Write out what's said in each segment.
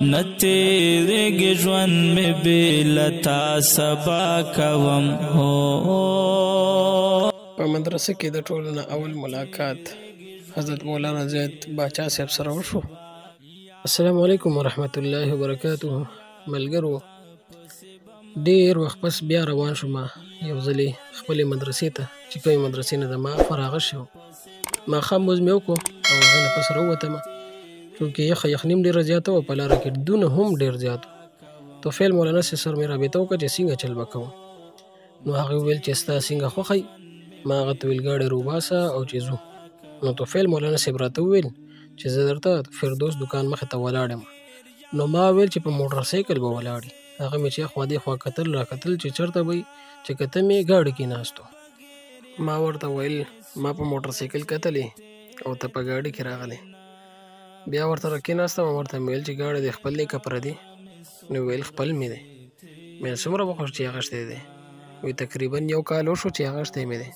نتیرے ژوند میں بیلتا سبا کوم هو په مدرسه کې د ټولو نه اول ملاقات حضرت مولانا زید باچا صاحب سره وشو. السلام علیکم ورحمت الله وبرکاته. ملګرو ډیر وخت پس بیا روان شوم یو ځلې خپلې مدرسې ته چې کومې مدرسې نه د ما فراغه شو. ماښام مزد مې وکړو او هغې نه پس راووتم چونکې یخني هم ډېره زیاته وه، په لاره کې دونه هم ډېر زیات و. توفیل مولانا صاحب سره مې رابطه وکړه چې څنګه چل به کوم. نو هغې وویل چې ستا څنګه خوښی؟ ما هغه ته ویل ګاډی روباسه او چې ځو. نو توفیل مولانا صاحب راته وویل چې زه درته فردوس دکان مخې ته ولاړ یم. نو ما ویل چې په موټر سایکل به ولاړې. هغه مې چې خوا دې خوا کتل را کتل چې چېرته به چې کته مې ګاډي کې ناست و. ما ورته ویل ما په موټر سایکل کتلې او ته په ګاډي کې راغلی. بیا ورته کېناستم او ورته مې ویل چې ګاډی دې خپل دی که پردی؟ نو ویل خپل مې دی. مې ویل څومره وخت چې اخیستی دی؟ وایي تقریبا 1 کال وشو چې اخیستی مې دی.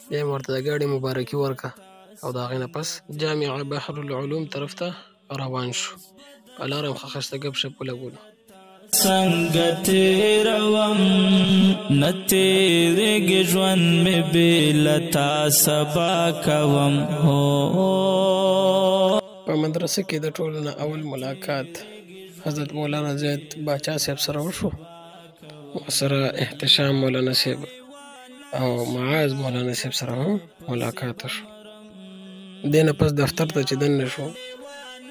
بیا مې ورته د ګاډي مبارکي ورکړه او د هغې نه پس جامع بحر العلوم طرف ته روان شو. په لاره هم ښه ښایسته ګپ شپ ولګولو. څنګه تېروم نه تېرېږي ژوند مې بې له تا سبا کوم هو. په مدرسه کې د ټولو نه اول ملاقات حضرت مولانا زید باچا صاحب سره وشو. ورسره احتشام مولانا صاحب او معاذ مولانا صاحب سره هم ملاقات وشو. دې نه پس دفتر ته چې دننه شو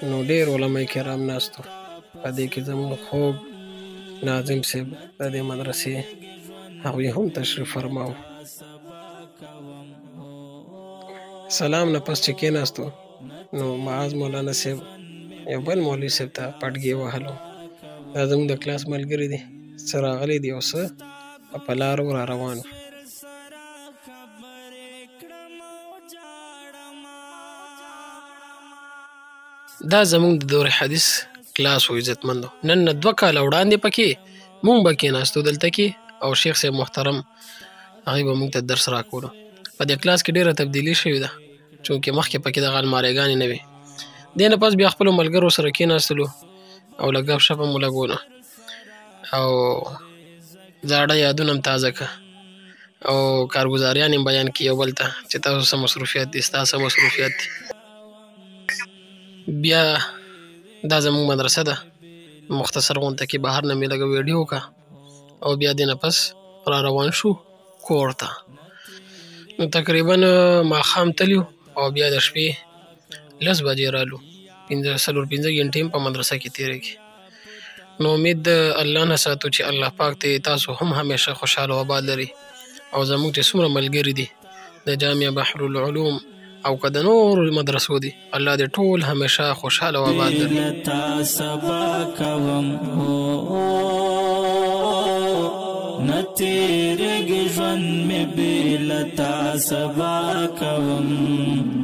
نو ډېر علما کرام ناست وو. په دې کې زموږ خوږ ناظم صاحب د دې مدرسې هغوی هم تشریف فرماو. سلام نه پس چې کېناستو نو معاذ مولانا صاحب یو بل مولوي صاحب ته پټګي وهلو. دا زموږ د کلاس ملګري دي، څه راغلی دي او څه په لارو را روان وو. دا زموږ د دور حدیث کلاس و عزتمندو. نن نه 2 کاله وړاندې پکې مونږ به کېناستو دلته کې او شیخ صاحب محترم هغوی به مونږ ته درس راکولو. په دې کلاس کې ډېره تبدیلي شوې ده چونکې مخکې پکې دغه المارېګانې نه وې. دې نه پس بیا خپلو ملګرو سره کېناستلو او له ګپ شپ هم ولګولو او زاړه یادونه هم تازه کړه او کارګزاریان هم بیان کړي یو بل ته چې تاسو څه مصروفیت دي، ستا څه مصروفیت دي. بیا دا زموږ مدرسه ده، مختصر غونته کې بهر نه مې لږه ویډیو وکړه او بیا دې نه پس را روان شو کور ته. نو تقریبا ماښام تلیو او بیا د شپې 10 بجې رالو. 4-5 غنټې هم په مدرسه کې تېرېږي. نو امید د الله نه ساتو چې الله پاک ته تاسو هم همیشه خوشحاله او آباد لري او زموږ چې څومره ملګري دي د جامع بحر العلوم او که د نورو مدرسو دي الله دې ټول همیشه خوشحاله او آباد لري. نه تېرېږي ژوند مې بې له تا سبا کوم.